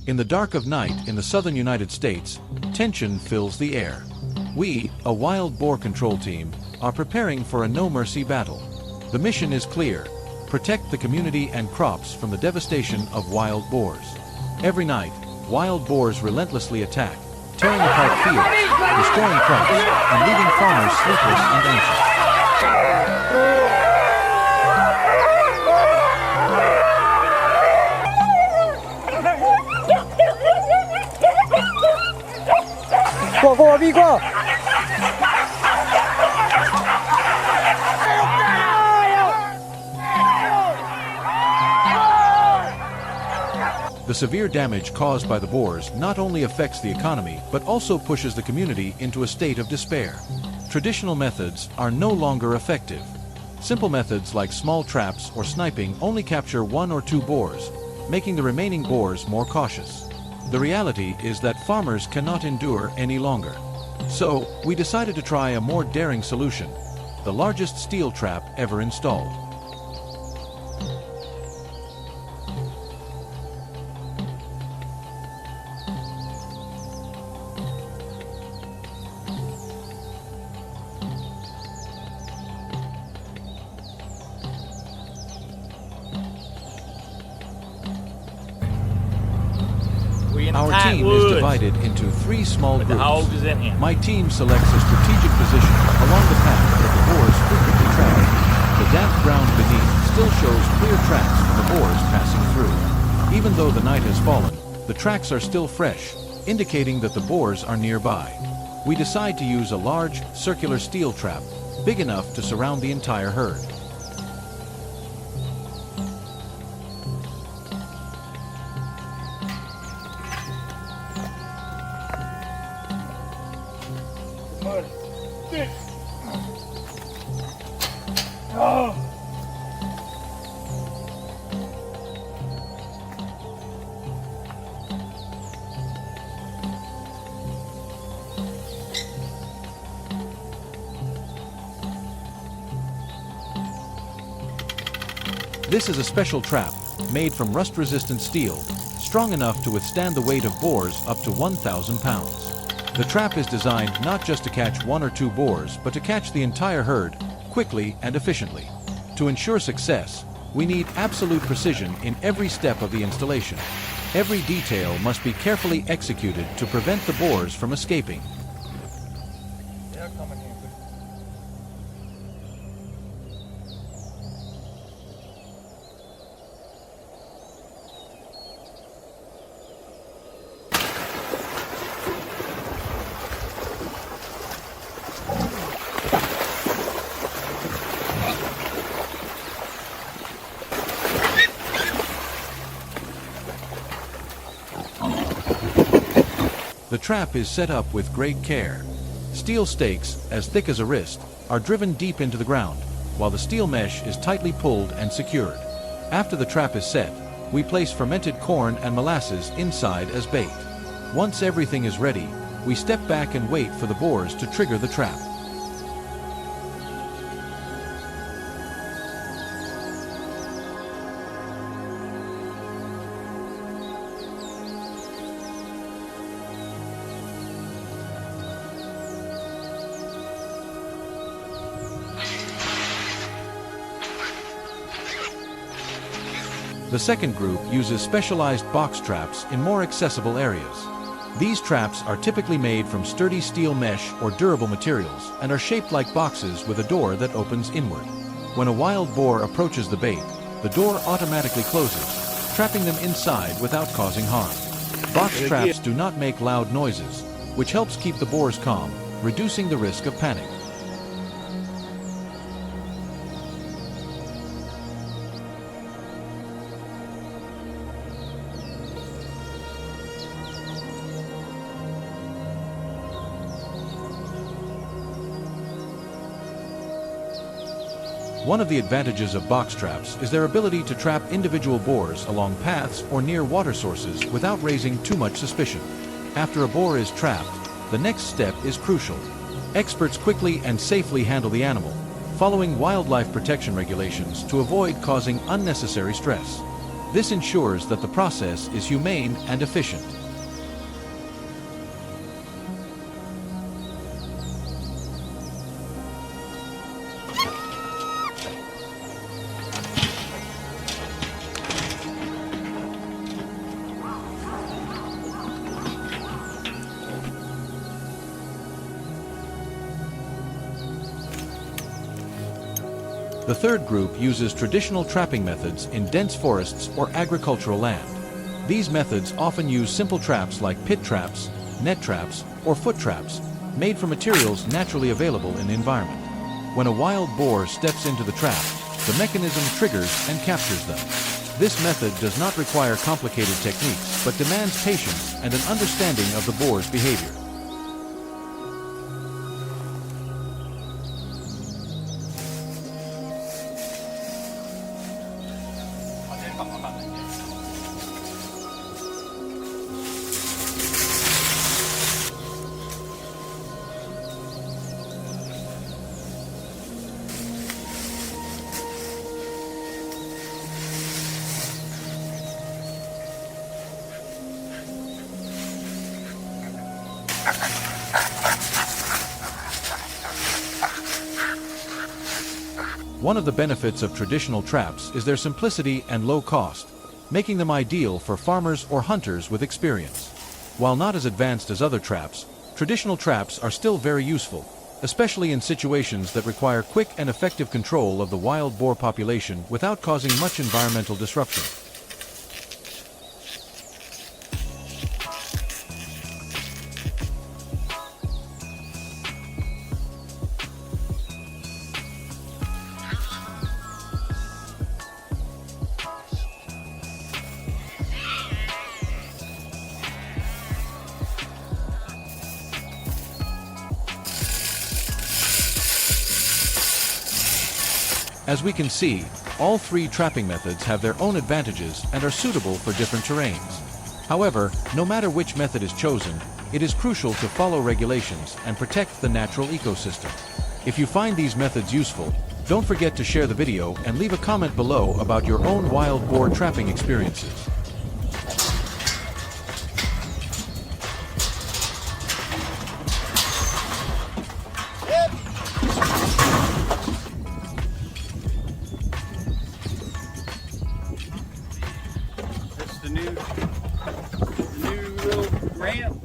In the dark of night in the southern United States, tension fills the air. We, a wild boar control team, are preparing for a no-mercy battle. The mission is clear: protect the community and crops from the devastation of wild boars. Every night, wild boars relentlessly attack, tearing apart fields, destroying crops, and leaving farmers sleepless and anxious. The severe damage caused by the boars not only affects the economy but also pushes the community into a state of despair. Traditional methods are no longer effective. Simple methods like small traps or sniping only capture 1 or 2 boars, making the remaining boars more cautious. The reality is that farmers cannot endure any longer. So, we decided to try a more daring solution: the largest steel trap ever installed. Our team is divided into 3 small groups. My team selects a strategic position along the path that the boars frequently travel. The damp ground beneath still shows clear tracks for the boars passing through. Even though the night has fallen, the tracks are still fresh, indicating that the boars are nearby. We decide to use a large, circular steel trap, big enough to surround the entire herd. This is a special trap, made from rust-resistant steel, strong enough to withstand the weight of boars up to 1,000 pounds. The trap is designed not just to catch 1 or 2 boars, but to catch the entire herd, quickly and efficiently. To ensure success, we need absolute precision in every step of the installation. Every detail must be carefully executed to prevent the boars from escaping. The trap is set up with great care. Steel stakes, as thick as a wrist, are driven deep into the ground, while the steel mesh is tightly pulled and secured. After the trap is set, we place fermented corn and molasses inside as bait. Once everything is ready, we step back and wait for the boars to trigger the trap. The second group uses specialized box traps in more accessible areas. These traps are typically made from sturdy steel mesh or durable materials and are shaped like boxes with a door that opens inward. When a wild boar approaches the bait, the door automatically closes, trapping them inside without causing harm. Box traps do not make loud noises, which helps keep the boars calm, reducing the risk of panic. One of the advantages of box traps is their ability to trap individual boars along paths or near water sources without raising too much suspicion. After a boar is trapped, the next step is crucial. Experts quickly and safely handle the animal, following wildlife protection regulations to avoid causing unnecessary stress. This ensures that the process is humane and efficient. The third group uses traditional trapping methods in dense forests or agricultural land. These methods often use simple traps like pit traps, net traps, or foot traps, made from materials naturally available in the environment. When a wild boar steps into the trap, the mechanism triggers and captures them. This method does not require complicated techniques, but demands patience and an understanding of the boar's behavior. One of the benefits of traditional traps is their simplicity and low cost, making them ideal for farmers or hunters with experience. While not as advanced as other traps, traditional traps are still very useful, especially in situations that require quick and effective control of the wild boar population without causing much environmental disruption. As we can see, all three trapping methods have their own advantages and are suitable for different terrains. However, no matter which method is chosen, it is crucial to follow regulations and protect the natural ecosystem. If you find these methods useful, don't forget to share the video and leave a comment below about your own wild boar trapping experiences. The new little ramp.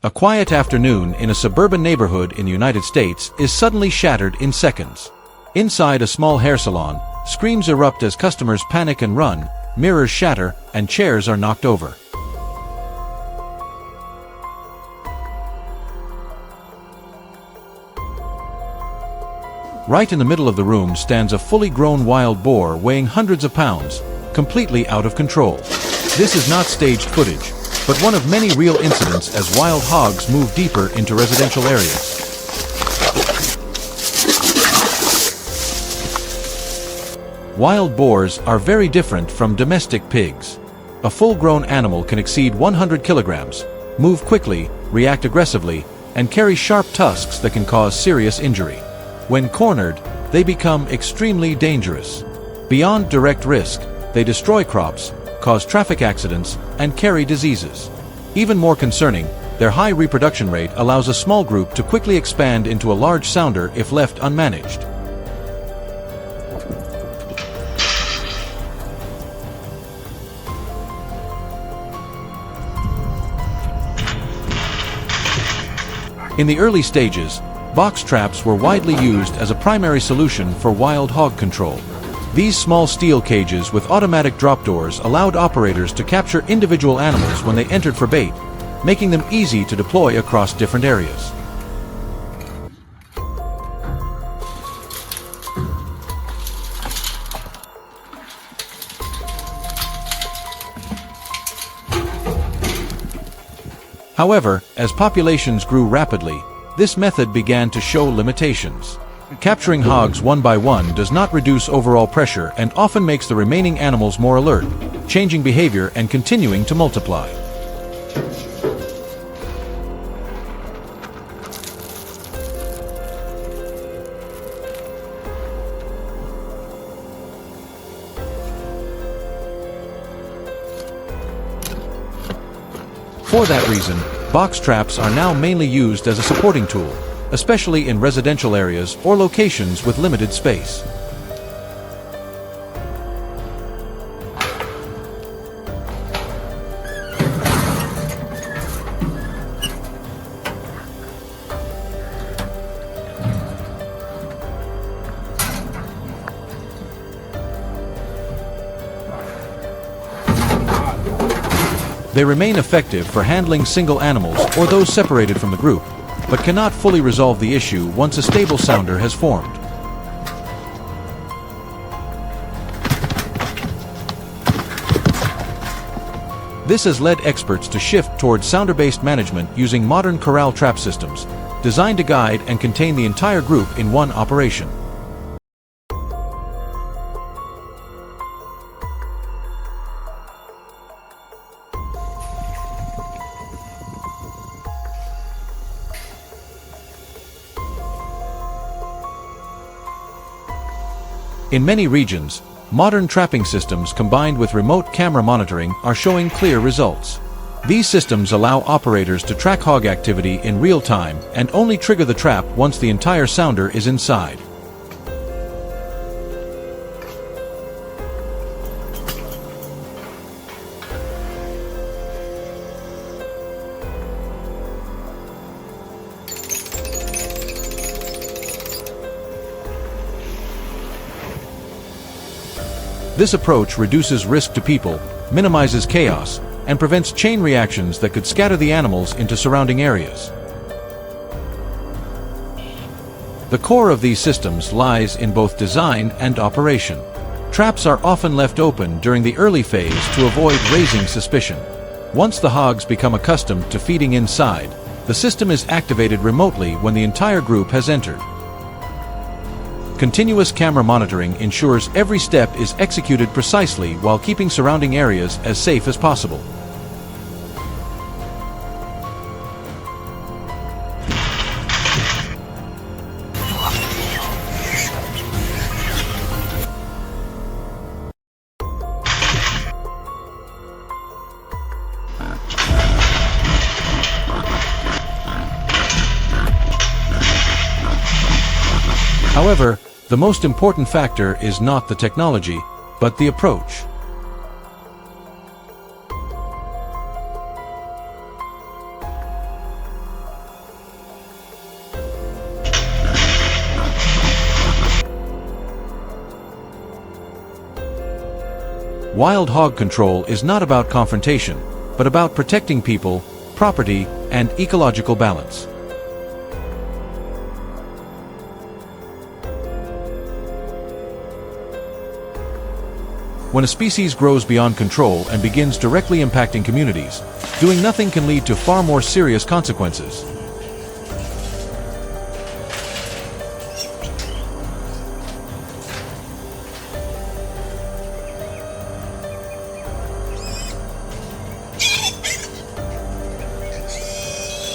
A quiet afternoon in a suburban neighborhood in the United States is suddenly shattered in seconds. Inside a small hair salon, screams erupt as customers panic and run, mirrors shatter, and chairs are knocked over. Right in the middle of the room stands a fully grown wild boar weighing hundreds of pounds, completely out of control. This is not staged footage, but one of many real incidents as wild hogs move deeper into residential areas. Wild boars are very different from domestic pigs. A full-grown animal can exceed 100 kilograms, move quickly, react aggressively, and carry sharp tusks that can cause serious injury. When cornered, they become extremely dangerous. Beyond direct risk, they destroy crops, cause traffic accidents, and carry diseases. Even more concerning, their high reproduction rate allows a small group to quickly expand into a large sounder if left unmanaged. In the early stages, box traps were widely used as a primary solution for wild hog control. These small steel cages with automatic drop doors allowed operators to capture individual animals when they entered for bait, making them easy to deploy across different areas. However, as populations grew rapidly, this method began to show limitations. Capturing hogs one by one does not reduce overall pressure and often makes the remaining animals more alert, changing behavior and continuing to multiply. For that reason, box traps are now mainly used as a supporting tool, especially in residential areas or locations with limited space. They remain effective for handling single animals or those separated from the group, but cannot fully resolve the issue once a stable sounder has formed. This has led experts to shift towards sounder-based management using modern corral trap systems, designed to guide and contain the entire group in one operation. In many regions, modern trapping systems combined with remote camera monitoring are showing clear results. These systems allow operators to track hog activity in real time and only trigger the trap once the entire sounder is inside. This approach reduces risk to people, minimizes chaos, and prevents chain reactions that could scatter the animals into surrounding areas. The core of these systems lies in both design and operation. Traps are often left open during the early phase to avoid raising suspicion. Once the hogs become accustomed to feeding inside, the system is activated remotely when the entire group has entered. Continuous camera monitoring ensures every step is executed precisely while keeping surrounding areas as safe as possible. However, the most important factor is not the technology, but the approach. Wild hog control is not about confrontation, but about protecting people, property, and ecological balance. When a species grows beyond control and begins directly impacting communities, doing nothing can lead to far more serious consequences.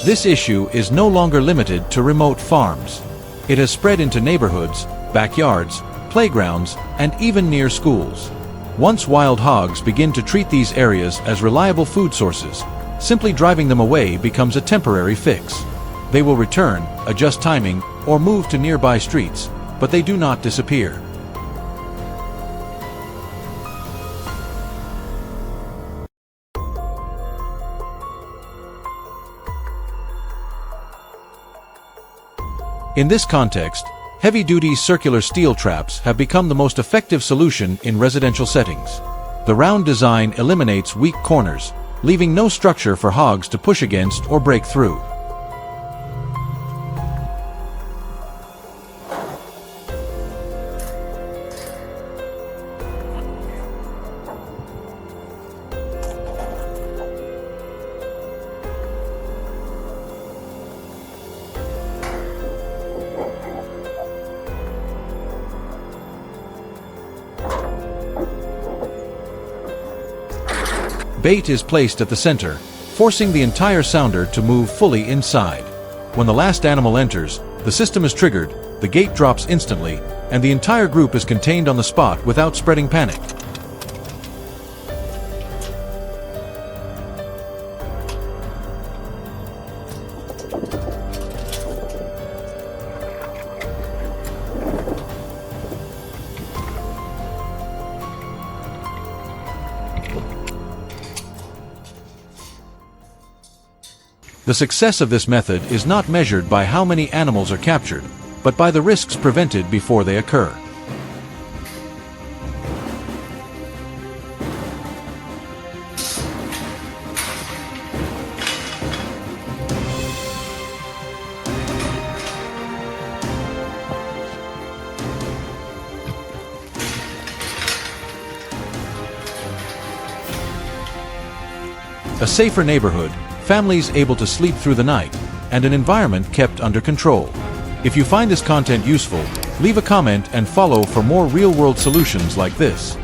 This issue is no longer limited to remote farms. It has spread into neighborhoods, backyards, playgrounds, and even near schools. Once wild hogs begin to treat these areas as reliable food sources, simply driving them away becomes a temporary fix. They will return, adjust timing, or move to nearby streets, but they do not disappear. In this context, heavy-duty circular steel traps have become the most effective solution in residential settings. The round design eliminates weak corners, leaving no structure for hogs to push against or break through. bait is placed at the center, forcing the entire sounder to move fully inside. When the last animal enters, the system is triggered, the gate drops instantly, and the entire group is contained on the spot without spreading panic. The success of this method is not measured by how many animals are captured, but by the risks prevented before they occur. A safer neighborhood, families able to sleep through the night, and an environment kept under control. If you find this content useful, leave a comment and follow for more real-world solutions like this.